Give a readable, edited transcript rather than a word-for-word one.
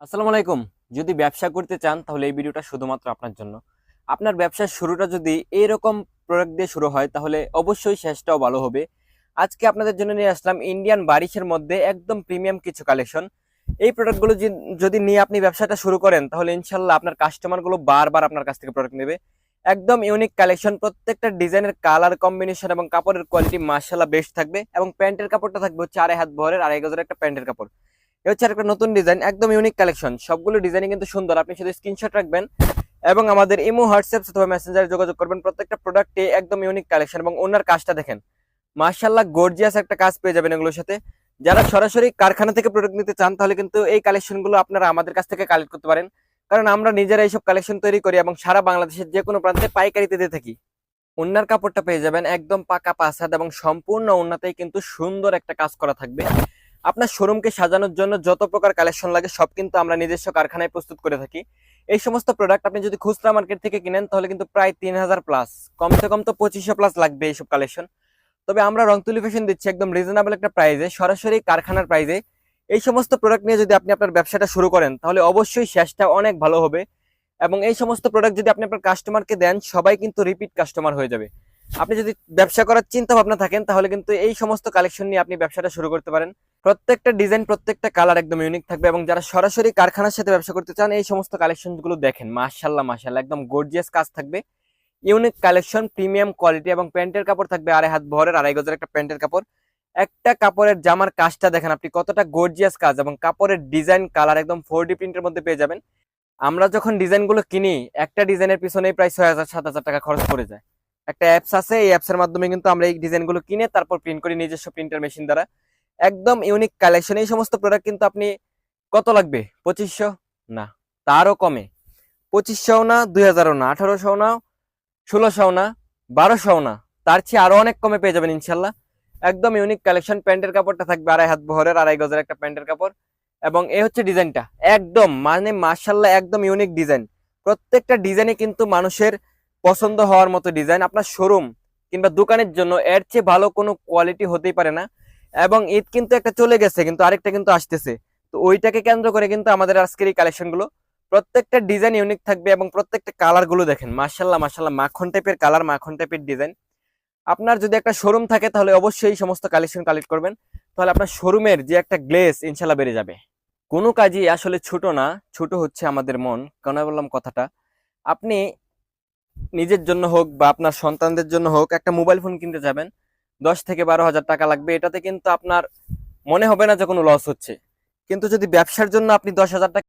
আসসালামু আলাইকুম। যদি ব্যবসা করতে চান তাহলে এই ভিডিওটা শুধুমাত্র আপনার জন্য। আপনার ব্যবসার শুরুটা যদি এরকম প্রোডাক্ট দিয়ে শুরু হয় তাহলে অবশ্যই শেষটাও ভালো হবে। আজকে আপনাদের জন্য নিয়ে আসলাম ইন্ডিয়ান বারিশের মধ্যে একদম প্রিমিয়াম কিছু কালেকশন। এই প্রোডাক্টগুলো যদি নিয়ে আপনি ব্যবসাটা শুরু করেন তাহলে ইনশাল্লাহ আপনার কাস্টমারগুলো বারবার আপনার কাছ থেকে প্রোডাক্ট নেবে। একদম ইউনিক কালেকশন, প্রত্যেকটা ডিজাইনের কালার কম্বিনেশন এবং কাপড়ের কোয়ালিটি মাশাআল্লাহ বেস্ট থাকবে এবং প্যান্টের কাপড়টা থাকবে হচ্ছে 2.5 হাত বহরের 2.5 গজের একটা প্যান্টের কাপড়। এ হচ্ছে একটা নতুন ডিজাইন, একদম ইউনিক কালেকশন। সবগুলো ডিজাইনই কিন্তু সুন্দর। আপনি শুধু স্ক্রিনশট রাখবেন এবং আমাদের ইমো, হোয়াটসঅ্যাপ অথবা মেসেঞ্জারে যোগাযোগ করবেন। প্রত্যেকটা প্রোডাক্টে একদম ইউনিক কালেকশন এবং ওনার কাজটা দেখেন, মাশাআল্লাহ গর্জিয়াস একটা কাজ পেয়ে যাবেন এগুলোর সাথে। যারা সরাসরি কারখানা থেকে প্রোডাক্ট নিতে চান তাহলে কিন্তু এই কালেকশনগুলো আপনারা আমাদের কাছ থেকে কালেক্ট করতে পারেন, কারণ আমরা নিজেরা এইসব কালেকশন তৈরি করি এবং সারা বাংলাদেশের যে কোনো প্রান্তে পাইকারিতে দিয়ে থাকি। ওন্নার কাপড়টা পেয়ে যাবেন একদম পাকা 5 হাত এবং সম্পূর্ণ ওন্নাতেই কিন্তু সুন্দর একটা কাজ করা থাকবে। আপনার শোরুমকে সাজানোর জন্য যত প্রকার কালেকশন লাগে সব কিন্তু আমরা নিজস্ব কারখানায় প্রস্তুত করে থাকি। এই সমস্ত প্রোডাক্ট আপনি যদি খুচরা মার্কেট থেকে কিনেন তাহলে কিন্তু প্রায় 3000 প্লাস, কমসে কম তো 2500 প্লাস লাগবে এইসব কালেকশন। তবে আমরা রংতুলি ফ্যাশন দিচ্ছি একদম রিজনেবল একটা প্রাইসে, সরাসরি কারখানার প্রাইসে। এই সমস্ত প্রোডাক্ট নিয়ে যদি আপনি আপনার ব্যবসাটা শুরু করেন তাহলে অবশ্যই শেষটা অনেক ভালো হবে এবং এই সমস্ত প্রোডাক্ট যদি আপনি আপনার কাস্টমারকে দেন সবাই কিন্তু রিপিট কাস্টমার হয়ে যাবে। আপনি যদি ব্যবসা করার চিন্তা ভাবনা থাকেন তাহলে কিন্তু এই সমস্ত কালেকশন নিয়ে আপনি ব্যবসাটা শুরু করতে পারেন। প্রত্যেকটা ডিজাইন, প্রত্যেকটা কালার একদম ইউনিক থাকবে এবং যারা সরাসরি কারখানার সাথে ব্যবসা করতে চান এই সমস্ত কালেকশন গুলো দেখেন, মাশাআল্লাহ মাশাআল্লাহ একদম গর্জিয়াস কাজ থাকবে, ইউনিক কালেকশন, প্রিমিয়াম কোয়ালিটি এবং প্যান্টের কাপড় থাকবে 2.5 হাত বহরের 2.5 গজের একটা প্যান্টের কাপড়। একটা কাপড়ের জামার কাজটা দেখেন আপনি কতটা গর্জিয়াস কাজ এবং কাপড়ের ডিজাইন কালার একদম 4D প্রিন্টের মধ্যে পেয়ে যাবেন। আমরা যখন ডিজাইনগুলো কিনি একটা ডিজাইনের পিছনে প্রায় 6000-7000 টাকা খরচ পড়ে যায়। একটা অ্যাপস আছে, এই অ্যাপসের মাধ্যমে কিন্তু আমরা এই ডিজাইনগুলো কিনে তারপর প্রিন্ট করি নিজস্ব প্রিন্টার মেশিন দ্বারা। একদম ইউনিক কালেকশন। এই সমস্ত প্রোডাক্ট কিন্তু আপনি কত লাগবে? 2500 না, তারও কমে। 2500 না, 2000 না, 1800 না, 1600 না, 1200 না, তার চেয়ে আরো অনেক কমে পেয়ে যাবেন ইনশাল্লাহ। একদম ইউনিক কালেকশন। প্যান্টের কাপড়টা থাকবে 2.5 হাত বহরের 2.5 গজের একটা প্যান্টের কাপড় এবং এই হচ্ছে ডিজাইনটা, একদম মানে মাশাআল্লাহ একদম ইউনিক ডিজাইন। প্রত্যেকটা ডিজাইনে কিন্তু মানুষের পছন্দ হওয়ার মতো ডিজাইন। আপনার শোরুম কিংবা দোকানের জন্য এর চেয়ে ভালো কোনো কোয়ালিটি হতেই পারে না। এবং ঈদ কিন্তু একটা চলে গেছে, কিন্তু আরেকটা কিন্তু আসতেছে, তো ওইটাকে কেন্দ্র করে কিন্তু আমাদের আজকের এই কালেকশন গুলো। প্রত্যেকটা ডিজাইন ইউনিক থাকবে এবং প্রত্যেকটা কালার গুলো দেখেন, মাশাআল্লাহ মাশাআল্লাহ মাখন টাইপের কালার, মাখন টাইপের ডিজাইন। আপনার যদি একটা শোরুম থাকে তাহলে অবশ্যই এই সমস্ত কালেকশন কালেক্ট করবেন, তাহলে আপনার শোরুমের যে একটা গ্লেজ ইনশাল্লাহ বেড়ে যাবে। কোনো কাজই আসলে ছোট না, ছোট হচ্ছে আমাদের মন। কেন বললাম কথাটা? আপনি নিজের জন্য হোক বা আপনার সন্তানদের জন্য হোক একটা মোবাইল ফোন কিনতে যাবেন, 10 থেকে 12 হাজার টাকা লাগবে। এটাতে কিন্তু আপনার মনে হবে না যে কোনো লস হচ্ছে, কিন্তু যদি ব্যবসার জন্য আপনি 10,000 টাকা